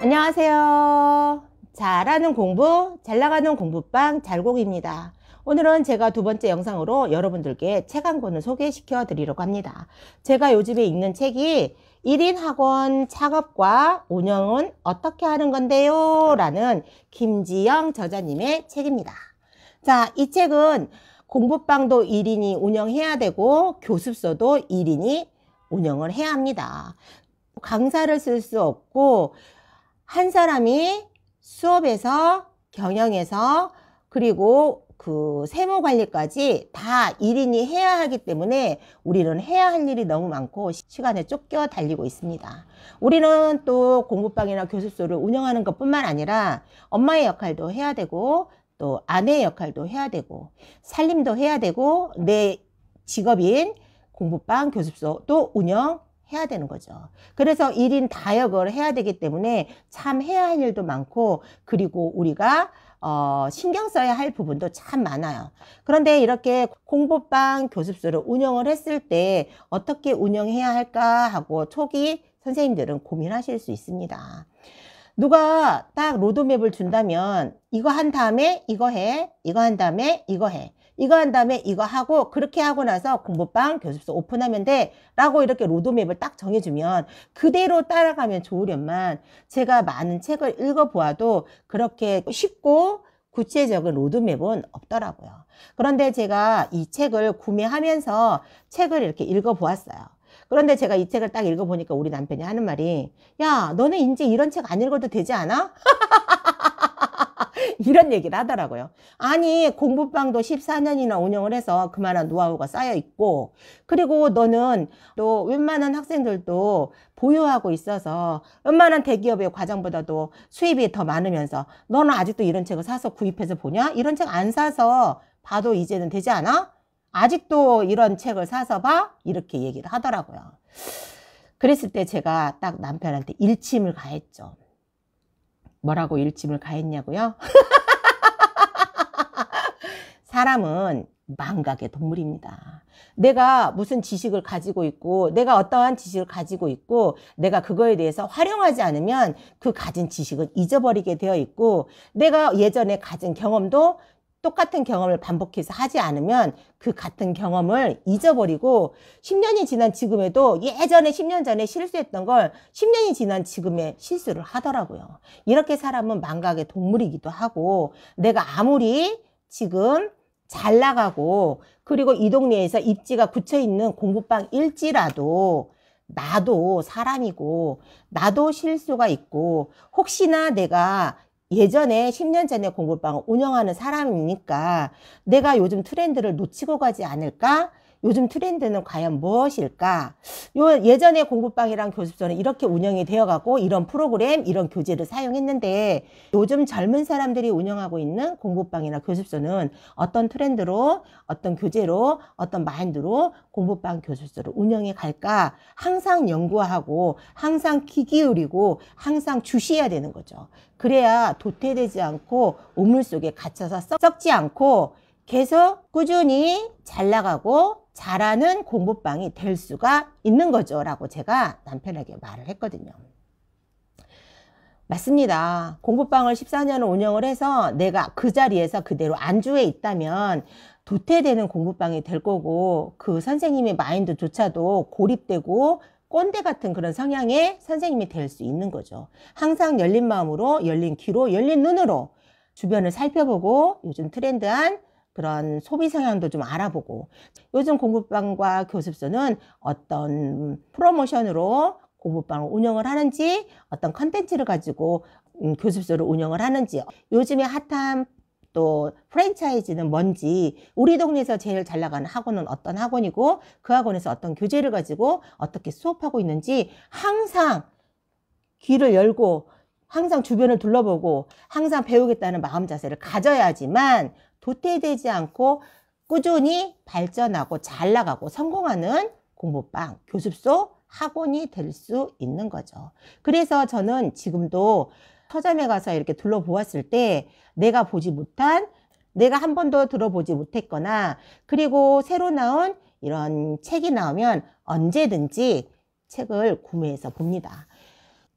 안녕하세요. 잘하는 공부, 잘 나가는 공부방 잘공입니다. 오늘은 제가 두 번째 영상으로 여러분들께 책 한 권을 소개시켜 드리려고 합니다. 제가 요즘에 읽는 책이 1인 학원 창업과 운영은 어떻게 하는 건데요? 라는 김지영 저자님의 책입니다. 자, 이 책은 공부방도 1인이 운영해야 되고 교습소도 1인이 운영을 해야 합니다. 강사를 쓸 수 없고 한 사람이 수업에서 경영에서 그리고 그 세무 관리까지 다 1인이 해야 하기 때문에 우리는 해야 할 일이 너무 많고 시간에 쫓겨 달리고 있습니다. 우리는 또 공부방이나 교습소를 운영하는 것뿐만 아니라 엄마의 역할도 해야 되고 또 아내의 역할도 해야 되고 살림도 해야 되고 내 직업인 공부방 교습소도 운영해야 되는 거죠. 그래서 1인 다역을 해야 되기 때문에 참 해야 할 일도 많고 그리고 우리가 신경 써야 할 부분도 참 많아요. 그런데 이렇게 공부방 교습소를 운영을 했을 때 어떻게 운영해야 할까 하고 초기 선생님들은 고민하실 수 있습니다. 누가 딱 로드맵을 준다면 이거 한 다음에 이거 해, 이거 한 다음에 이거 해, 이거 한 다음에 이거 하고 그렇게 하고 나서 공부방 교습소 오픈하면 돼 라고 이렇게 로드맵을 딱 정해주면 그대로 따라가면 좋으련만 제가 많은 책을 읽어보아도 그렇게 쉽고 구체적인 로드맵은 없더라고요. 그런데 제가 이 책을 구매하면서 책을 이렇게 읽어보았어요. 그런데 제가 이 책을 딱 읽어보니까 우리 남편이 하는 말이 야, 너는 이제 이런 책 안 읽어도 되지 않아? 이런 얘기를 하더라고요. 아니, 공부방도 14년이나 운영을 해서 그만한 노하우가 쌓여 있고 그리고 너는 또 웬만한 학생들도 보유하고 있어서 웬만한 대기업의 과장보다도 수입이 더 많으면서 너는 아직도 이런 책을 사서 구입해서 보냐? 이런 책 안 사서 봐도 이제는 되지 않아? 아직도 이런 책을 사서 봐? 이렇게 얘기를 하더라고요. 그랬을 때 제가 딱 남편한테 일침을 가했죠. 뭐라고 일침을 가했냐고요? 사람은 망각의 동물입니다. 내가 무슨 지식을 가지고 있고 내가 어떠한 지식을 가지고 있고 내가 그거에 대해서 활용하지 않으면 그 가진 지식은 잊어버리게 되어 있고 내가 예전에 가진 경험도 똑같은 경험을 반복해서 하지 않으면 그 같은 경험을 잊어버리고 10년이 지난 지금에도 예전에 10년 전에 실수했던 걸 10년이 지난 지금에 실수를 하더라고요. 이렇게 사람은 망각의 동물이기도 하고 내가 아무리 지금 잘 나가고 그리고 이 동네에서 입지가 굳혀있는 공부방일지라도 나도 사람이고 나도 실수가 있고 혹시나 내가 예전에 10년 전에 공부방을 운영하는 사람이니까 내가 요즘 트렌드를 놓치고 가지 않을까? 요즘 트렌드는 과연 무엇일까? 예전에 공부방이랑 교습소는 이렇게 운영이 되어가고 이런 프로그램, 이런 교재를 사용했는데 요즘 젊은 사람들이 운영하고 있는 공부방이나 교습소는 어떤 트렌드로, 어떤 교재로, 어떤 마인드로 공부방, 교습소를 운영해 갈까? 항상 연구하고 항상 귀 기울이고 항상 주시해야 되는 거죠. 그래야 도태되지 않고 우물 속에 갇혀서 썩지 않고 계속 꾸준히 잘 나가고 잘하는 공부방이 될 수가 있는 거죠 라고 제가 남편에게 말을 했거든요. 맞습니다. 공부방을 14년을 운영을 해서 내가 그 자리에서 그대로 안주해 있다면 도태되는 공부방이 될 거고 그 선생님의 마인드조차도 고립되고 꼰대 같은 그런 성향의 선생님이 될 수 있는 거죠. 항상 열린 마음으로, 열린 귀로, 열린 눈으로 주변을 살펴보고 요즘 트렌드한 그런 소비 성향도 좀 알아보고 요즘 공부방과 교습소는 어떤 프로모션으로 공부방을 운영을 하는지 어떤 컨텐츠를 가지고 교습소를 운영을 하는지 요즘에 핫한 또 프랜차이즈는 뭔지 우리 동네에서 제일 잘 나가는 학원은 어떤 학원이고 그 학원에서 어떤 교재를 가지고 어떻게 수업하고 있는지 항상 귀를 열고 항상 주변을 둘러보고 항상 배우겠다는 마음 자세를 가져야지만 도태되지 않고 꾸준히 발전하고 잘 나가고 성공하는 공부방, 교습소, 학원이 될 수 있는 거죠. 그래서 저는 지금도 서점에 가서 이렇게 둘러보았을 때 내가 보지 못한, 내가 한 번도 들어보지 못했거나 그리고 새로 나온 이런 책이 나오면 언제든지 책을 구매해서 봅니다.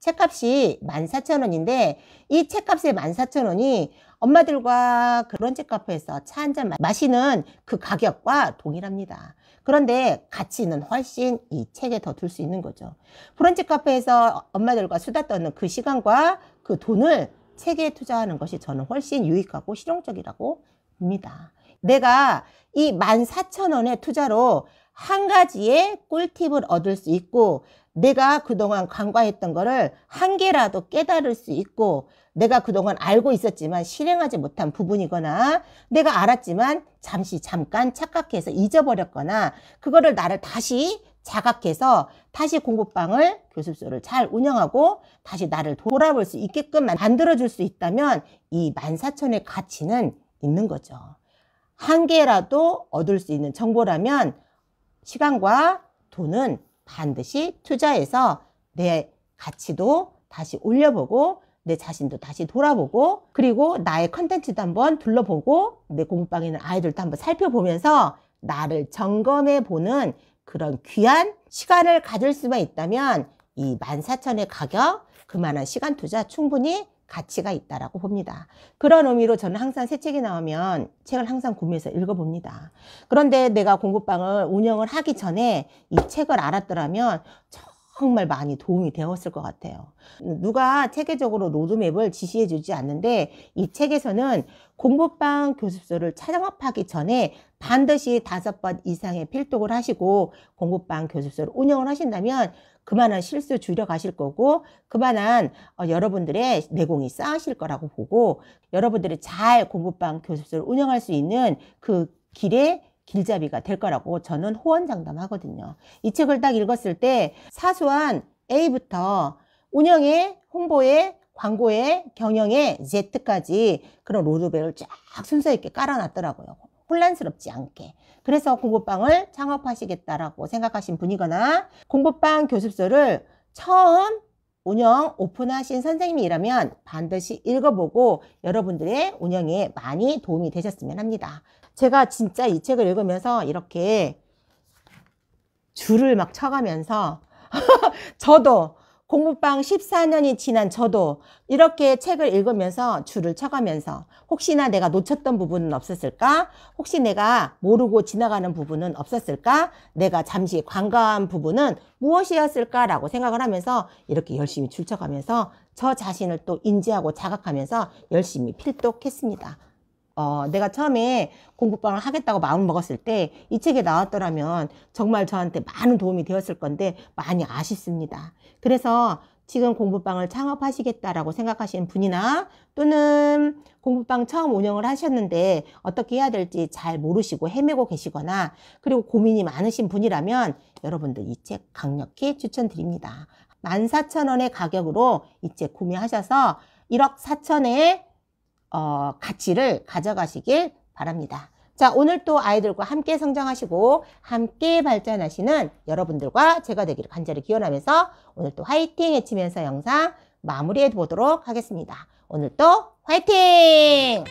책값이 14,000원인데 이 책값의 14,000원이 엄마들과 브런치 카페에서 차 한잔 마시는 그 가격과 동일합니다. 그런데 가치는 훨씬 이 책에 더 둘 수 있는 거죠. 브런치 카페에서 엄마들과 수다 떠는 그 시간과 그 돈을 책에 투자하는 것이 저는 훨씬 유익하고 실용적이라고 봅니다. 내가 이 14,000원의 투자로 한 가지의 꿀팁을 얻을 수 있고, 내가 그동안 간과했던 거를 한 개라도 깨달을 수 있고, 내가 그동안 알고 있었지만 실행하지 못한 부분이거나, 내가 알았지만 잠깐 착각해서 잊어버렸거나, 그거를 나를 다시 자각해서 다시 공부방을, 교습소를 잘 운영하고 다시 나를 돌아볼 수 있게끔 만들어줄 수 있다면 이 14,000원의 가치는 있는 거죠. 한 개라도 얻을 수 있는 정보라면 시간과 돈은 반드시 투자해서 내 가치도 다시 올려보고 내 자신도 다시 돌아보고, 그리고 나의 컨텐츠도 한번 둘러보고 내 공부방에 있는 아이들도 한번 살펴보면서 나를 점검해 보는 그런 귀한 시간을 가질 수만 있다면 이 14,000원의 가격, 그만한 시간 투자 충분히 가치가 있다라고 봅니다. 그런 의미로 저는 항상 새 책이 나오면 책을 항상 구매해서 읽어봅니다. 그런데 내가 공부방을 운영을 하기 전에 이 책을 알았더라면 정말 많이 도움이 되었을 것 같아요. 누가 체계적으로 로드맵을 지시해 주지 않는데 이 책에서는 공부방 교습소를 창업하기 전에 반드시 5번 이상의 필독을 하시고 공부방 교습소를 운영을 하신다면 그만한 실수 줄여 가실 거고, 그만한 여러분들의 내공이 쌓으실 거라고 보고, 여러분들이 잘 공부방 교습소를 운영할 수 있는 그 길에 길잡이가 될 거라고 저는 호언장담하거든요. 이 책을 딱 읽었을 때 사소한 A부터 운영에, 홍보에, 광고에, 경영에, Z까지 그런 로드맵을 쫙 순서 있게 깔아놨더라고요. 혼란스럽지 않게. 그래서 공부방을 창업하시겠다라고 생각하신 분이거나, 공부방 교습소를 처음 운영 오픈하신 선생님이라면 반드시 읽어보고 여러분들의 운영에 많이 도움이 되셨으면 합니다. 제가 진짜 이 책을 읽으면서 이렇게 줄을 막 쳐가면서 저도 공부방 14년이 지난 저도 이렇게 책을 읽으면서 줄을 쳐가면서 혹시나 내가 놓쳤던 부분은 없었을까? 혹시 내가 모르고 지나가는 부분은 없었을까? 내가 잠시 관과한 부분은 무엇이었을까라고 생각을 하면서 이렇게 열심히 줄 쳐가면서 저 자신을 또 인지하고 자각하면서 열심히 필독했습니다. 내가 처음에 공부방을 하겠다고 마음을 먹었을 때 이 책이 나왔더라면 정말 저한테 많은 도움이 되었을 건데 많이 아쉽습니다. 그래서 지금 공부방을 창업하시겠다라고 생각하시는 분이나, 또는 공부방 처음 운영을 하셨는데 어떻게 해야 될지 잘 모르시고 헤매고 계시거나, 그리고 고민이 많으신 분이라면 여러분들 이 책 강력히 추천드립니다. 14,000원의 가격으로 이 책 구매하셔서 1억 4천의 가치를 가져가시길 바랍니다. 자, 오늘 또 아이들과 함께 성장하시고 함께 발전하시는 여러분들과 제가 되기를 간절히 기원하면서 오늘 또 화이팅 외치면서 영상 마무리해 보도록 하겠습니다. 오늘 또 화이팅!